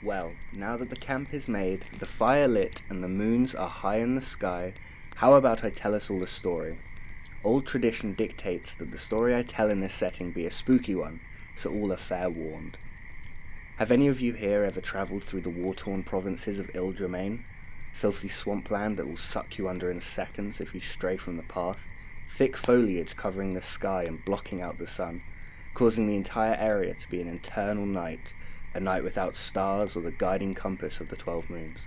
Well, now that the camp is made, the fire lit, and the moons are high in the sky, how about I tell us all a story? Old tradition dictates that the story I tell in this setting be a spooky one, so all are fair warned. Have any of you here ever travelled through the war-torn provinces of Ile-Germain? Filthy swampland that will suck you under in seconds if you stray from the path, thick foliage covering the sky and blocking out the sun, causing the entire area to be an eternal night, a night without stars or the guiding compass of the 12 moons.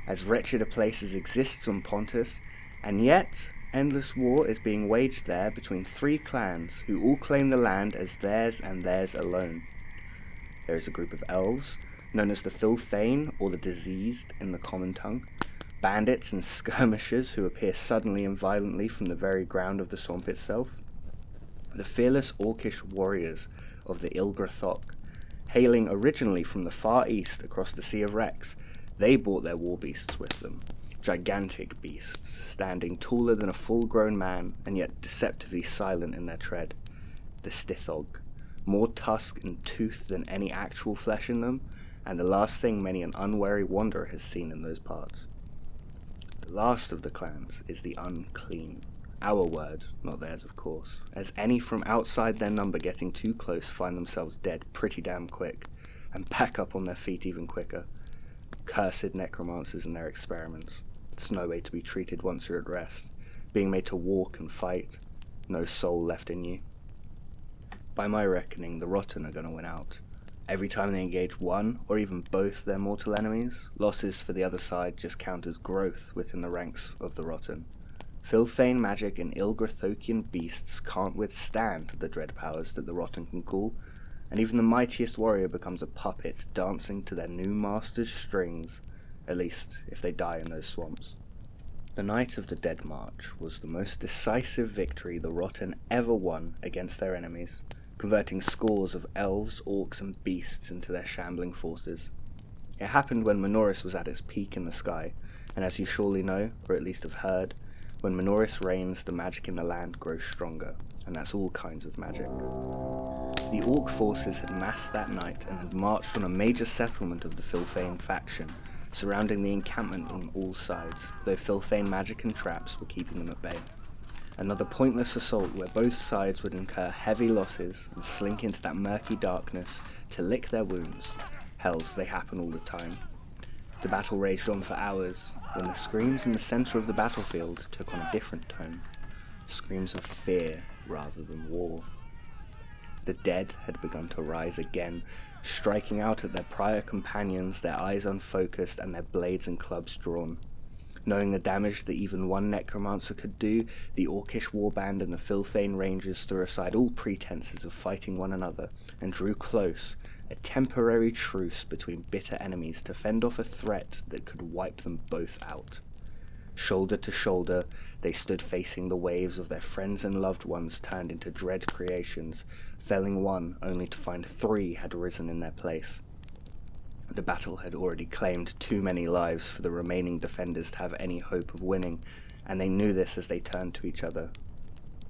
As wretched a place as exists on Pontus, and yet endless war is being waged there between 3 clans who all claim the land as theirs and theirs alone. There is a group of elves, known as the Filthane or the Diseased in the common tongue, bandits and skirmishers who appear suddenly and violently from the very ground of the swamp itself, the fearless orcish warriors of the Ilgrathok, hailing originally from the far east across the Sea of Rex. They brought their war beasts with them, gigantic beasts, standing taller than a full-grown man and yet deceptively silent in their tread. The Stithog, more tusk and tooth than any actual flesh in them, and the last thing many an unwary wanderer has seen in those parts. The last of the clans is the Unclean. Our word, not theirs of course, as any from outside their number getting too close find themselves dead pretty damn quick, and back up on their feet even quicker. Cursed necromancers and their experiments. It's no way to be treated once you're at rest, being made to walk and fight, no soul left in you. By my reckoning, the Rotten are going to win out. Every time they engage one, or even both their mortal enemies, losses for the other side just count as growth within the ranks of the Rotten. Filthane magic and Ilgrathokian beasts can't withstand the dread powers that the Rotten can call, and even the mightiest warrior becomes a puppet dancing to their new master's strings, at least if they die in those swamps. The Night of the Dead March was the most decisive victory the Rotten ever won against their enemies, converting scores of elves, orcs, and beasts into their shambling forces. It happened when Minoris was at its peak in the sky, and as you surely know, or at least have heard, when Minoris reigns, the magic in the land grows stronger, and that's all kinds of magic. The orc forces had massed that night and had marched on a major settlement of the Filthane faction, surrounding the encampment on all sides, though Filthane magic and traps were keeping them at bay. Another pointless assault where both sides would incur heavy losses and slink into that murky darkness to lick their wounds. Hells, they happen all the time. The battle raged on for hours, when the screams in the centre of the battlefield took on a different tone. Screams of fear rather than war. The dead had begun to rise again, striking out at their prior companions, their eyes unfocused and their blades and clubs drawn. Knowing the damage that even one necromancer could do, the orcish warband and the Filthane rangers threw aside all pretenses of fighting one another and drew close, a temporary truce between bitter enemies to fend off a threat that could wipe them both out. Shoulder to shoulder, they stood facing the waves of their friends and loved ones turned into dread creations, felling one only to find 3 had risen in their place. The battle had already claimed too many lives for the remaining defenders to have any hope of winning, and they knew this as they turned to each other.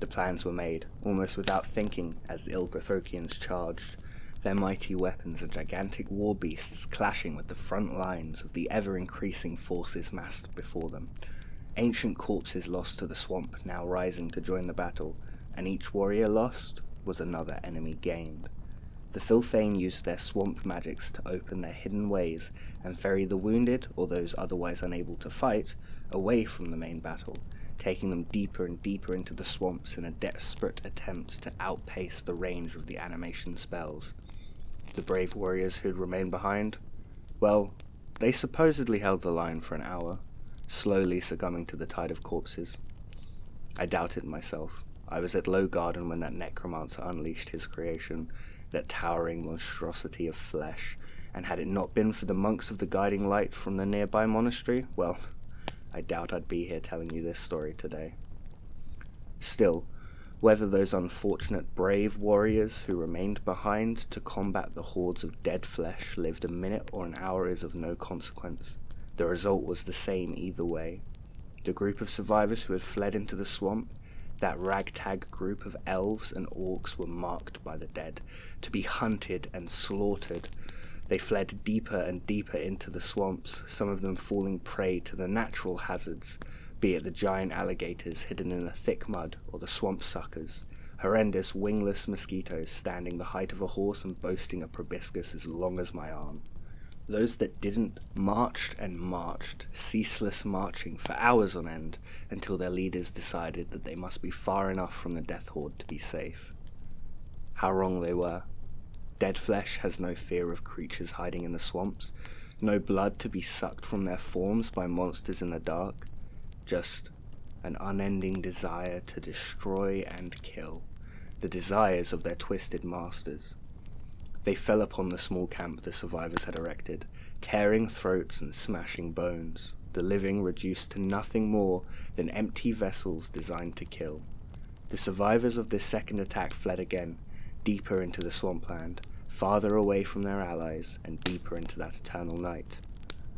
The plans were made, almost without thinking, as the Ilgrathokians charged, their mighty weapons and gigantic war beasts clashing with the front lines of the ever-increasing forces massed before them. Ancient corpses lost to the swamp now rising to join the battle, and each warrior lost was another enemy gained. The Filthane used their swamp magics to open their hidden ways and ferry the wounded, or those otherwise unable to fight, away from the main battle, taking them deeper and deeper into the swamps in a desperate attempt to outpace the range of the animation spells. The brave warriors who had remained behind, well, they supposedly held the line for an hour, slowly succumbing to the tide of corpses. I doubt it myself. I was at Low Garden when that necromancer unleashed his creation, that towering monstrosity of flesh, and had it not been for the monks of the Guiding Light from the nearby monastery, well, I doubt I'd be here telling you this story today. Still, whether those unfortunate brave warriors who remained behind to combat the hordes of dead flesh lived a minute or an hour is of no consequence. The result was the same either way. The group of survivors who had fled into the swamp, that ragtag group of elves and orcs, were marked by the dead, to be hunted and slaughtered. They fled deeper and deeper into the swamps, some of them falling prey to the natural hazards, be it the giant alligators hidden in the thick mud or the swamp suckers, horrendous wingless mosquitoes standing the height of a horse and boasting a proboscis as long as my arm. Those that didn't marched and marched, ceaseless marching for hours on end, until their leaders decided that they must be far enough from the death horde to be safe. How wrong they were. Dead flesh has no fear of creatures hiding in the swamps, no blood to be sucked from their forms by monsters in the dark, just an unending desire to destroy and kill, the desires of their twisted masters. They fell upon the small camp the survivors had erected, tearing throats and smashing bones, the living reduced to nothing more than empty vessels designed to kill. The survivors of this second attack fled again, deeper into the swampland, farther away from their allies, and deeper into that eternal night.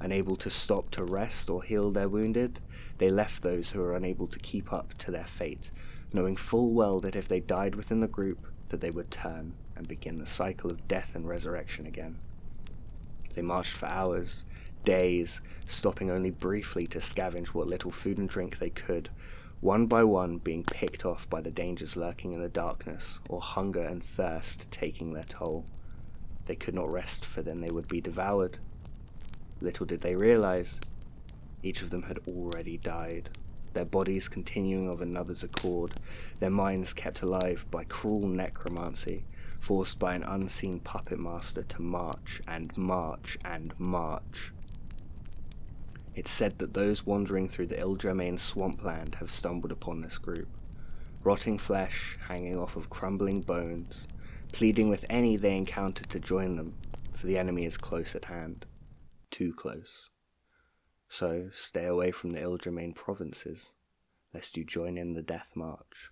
Unable to stop to rest or heal their wounded, they left those who were unable to keep up to their fate, knowing full well that if they died within the group, that they would turn and begin the cycle of death and resurrection again. They marched for hours, days, stopping only briefly to scavenge what little food and drink they could, one by one being picked off by the dangers lurking in the darkness, or hunger and thirst taking their toll. They could not rest, for then they would be devoured. Little did they realize, each of them had already died, their bodies continuing of another's accord, their minds kept alive by cruel necromancy, forced by an unseen puppet master to march and march and march. It's said that those wandering through the ill-germane swampland have stumbled upon this group, rotting flesh hanging off of crumbling bones, pleading with any they encounter to join them, for the enemy is close at hand, too close. So stay away from the ill-germane provinces, lest you join in the death march.